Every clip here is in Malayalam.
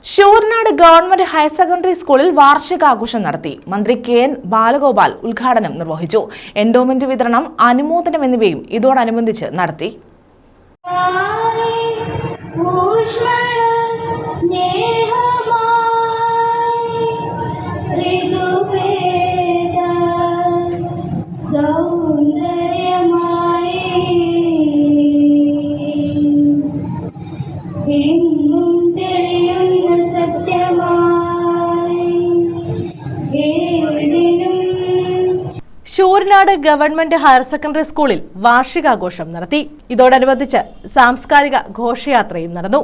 ശൂരനാട് ഗവൺമെന്റ് ഹയർ സെക്കൻഡറി സ്കൂളിൽ വാർഷികാഘോഷം നടത്തി. മന്ത്രി കെ.എൻ. ബാലഗോപാൽ ഉദ്ഘാടനം നിർവഹിച്ചു. എൻഡോമെന്റ് വിതരണം, അനുമോദനം എന്നിവയും ഇതോടനുബന്ധിച്ച് നടത്തി. ശൂരനാട് ഗവൺമെന്റ് ഹയർ സെക്കൻഡറി സ്കൂളിൽ വാർഷികാഘോഷം നടത്തി. ഇതോടനുബന്ധിച്ച് സാംസ്കാരിക ഘോഷയാത്രയും നടന്നു.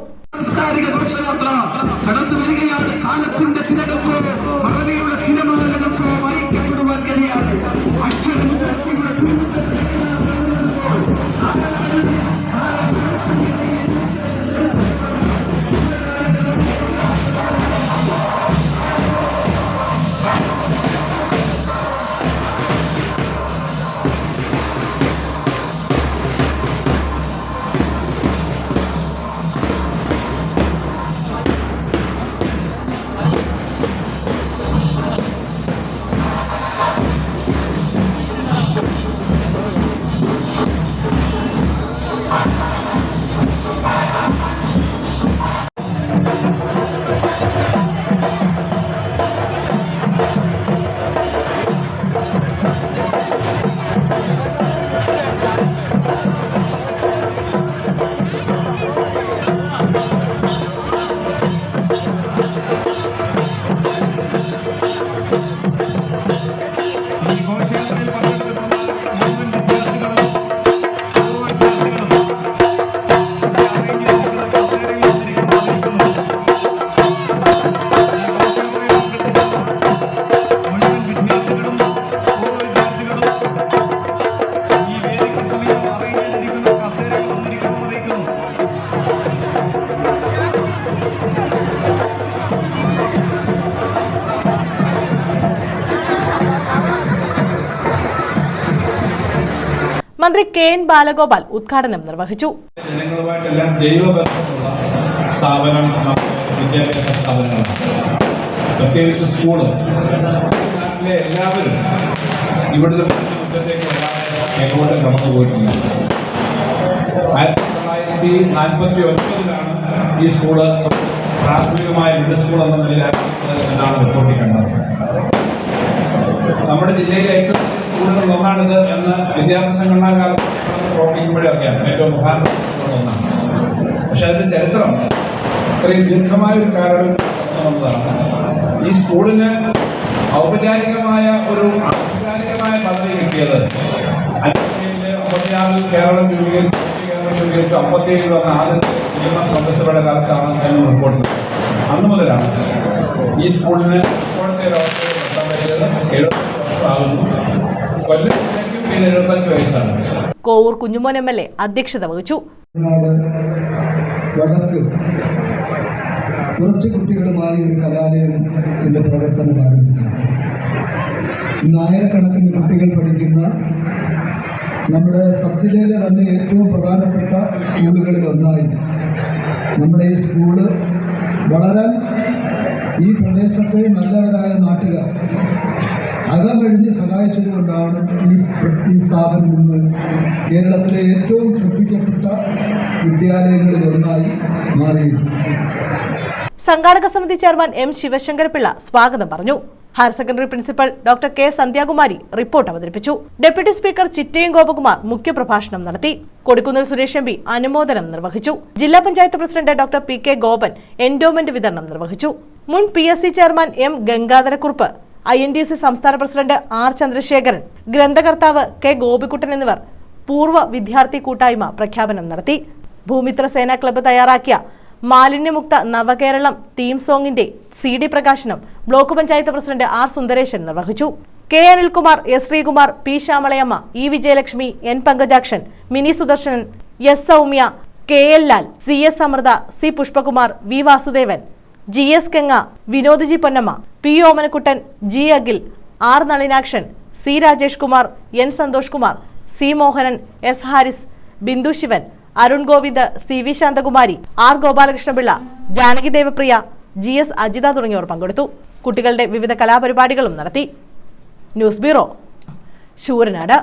മന്ത്രി കെ.എൻ. ബാലഗോപാൽ ഉദ്ഘാടനം നിർവഹിച്ചു. ജനങ്ങളുമായിട്ടെല്ലാം ജൈവബന്ധമുള്ള സ്ഥാപനം വിദ്യാഭ്യാസ സ്ഥാപനങ്ങളാണ്. പ്രത്യേകിച്ച് സ്കൂള്. നാട്ടിലെ എല്ലാവരും ഇവിടുത്തെ മുറ്റത്തേക്ക് എങ്ങോട്ടും കടന്നു പോയിട്ടില്ല. 1949-ലാണ് ഈ സ്കൂള് പ്രാഥമികമായ മിഡിൽ സ്കൂൾ എന്ന നിലയിൽ ആരംഭിച്ചത് എന്നാണ് റിപ്പോർട്ടിൽ കണ്ടത്. നമ്മുടെ ജില്ലയിലെ ഏറ്റവും സ്കൂളുകളിൽ ഒന്നാണിത് എന്ന് വിദ്യാർത്ഥി സംഘടനാകാലത്ത് പ്രവർത്തിക്കുമ്പോഴേ അറിയാം. ഏറ്റവും പ്രധാനപ്പെട്ട ഒന്നാണ്. പക്ഷെ അതിന്റെ ചരിത്രം ഇത്രയും ദീർഘമായൊരു കാലം വന്നതാണ്. ഈ സ്കൂളിന് ഔപചാരികമായ പദവി കിട്ടിയത് 1956 കേരളം രൂപീകരിച്ചു. 57 വന്ന ആദ്യത്തെ നിയമ സദസ്യരുടെ കാലത്താണ് എന്ന് റിപ്പോർട്ട്. അന്നു മുതലാണ് ഈ സ്കൂളിന് ഇപ്പോഴത്തെ ഒരു അവസ്ഥയിൽ എത്താൻ പറ്റിയത്. 70 വർഷമാകുന്നു. കൊല്ലത്തേക്കും ഇത് 75 വയസ്സാണ്. കോവൂർ കുഞ്ഞുമോൻ എം.എൽ.എ. അധ്യക്ഷത വഹിച്ചു. കുറച്ച് കുട്ടികളുമായി ഒരു കലാലയത്തിന്റെ പ്രവർത്തനം ആരംഭിച്ചു. ഇന്ന് ആയിരക്കണക്കിന് കുട്ടികൾ പഠിക്കുന്ന നമ്മുടെ സബ് ജില്ലയിലെ തന്നെ ഏറ്റവും പ്രധാനപ്പെട്ട സ്കൂളുകളിൽ ഒന്നായി നമ്മുടെ ഈ സ്കൂള് വളരാൻ ഈ പ്രദേശത്തെ നല്ലവരായ നാട്ടുകാർ അകമഴിഞ്ഞ് സഹായിച്ചതുകൊണ്ടാണ് ഈ സ്ഥാപനം ഇന്ന് കേരളത്തിലെ ഏറ്റവും ശ്രദ്ധിക്കപ്പെട്ട വിദ്യാലയങ്ങളിൽ ഒന്നായി മാറിയിരുന്നു. സംഘാടക സമിതി ചെയർമാൻ എം. ശിവശങ്കരപിള്ള സ്വാഗതം പറഞ്ഞു. Higher secondary principal doctor K. Sandhyakumari report അവതരിപ്പിച്ചു. ഡെപ്യൂട്ടി സ്പീക്കർ ചിറ്റയം ഗോപകുമാർ മുഖ്യപ്രഭാഷണം നടത്തി. കൊടിക്കുന്നിൽ സുരേഷ് എം.പി. അനുമോദനം നിർവഹിച്ചു. ജില്ലാ panchayat president doctor P. K. Gopan endowment വിതരണം നിർവഹിച്ചു. മുൻ PSC chairman M. Gangadharakurup, INTC സംസ്ഥാന പ്രസിഡന്റ് ആർ. ചന്ദ്രശേഖരൻ, ഗ്രന്ഥകർത്താവ് കെ. ഗോപിക്കുട്ടൻ എന്നിവർ പൂർവ്വ വിദ്യാർത്ഥി കൂട്ടായ്മ പ്രഖ്യാപനം നടത്തി. ഭൂമിത്ര സേന ക്ലബ്ബ് തയ്യാറാക്കിയ മാലിന്യമുക്ത നവകേരളം തീം സോങ്ങിന്റെ CD പ്രകാശനം block panchayat president R. Sundaresan നിർവഹിച്ചു. K. Anilkumar, S. Sreekumar, P. Syamalayamma, E. Vijayalakshmi, N. Pankajakshan, Mini Sudarsanan, S. Soumya, K. L. Lal, CS Amrutha, C. Pushpakumar, V. Vasudevan, GS കെങ്ങ, Vinod G Ponnamma, P. Omanakuttan, G. Akhil, R. Nalinakshan, C. Rajesh Kumar, N. Santhosh Kumar, C. Mohanan, S. Haris, Bindu Sivan, Arun Govind, C. V. Santhakumari, R. Gopalakrishnapillai, Janaki Devapriya, GS Ajitha തുടങ്ങിയവർ പങ്കെടുത്തു. കുട്ടികളുടെ വിവിധ കലാപരിപാടികളും നടത്തി. News bureau, Sooranad.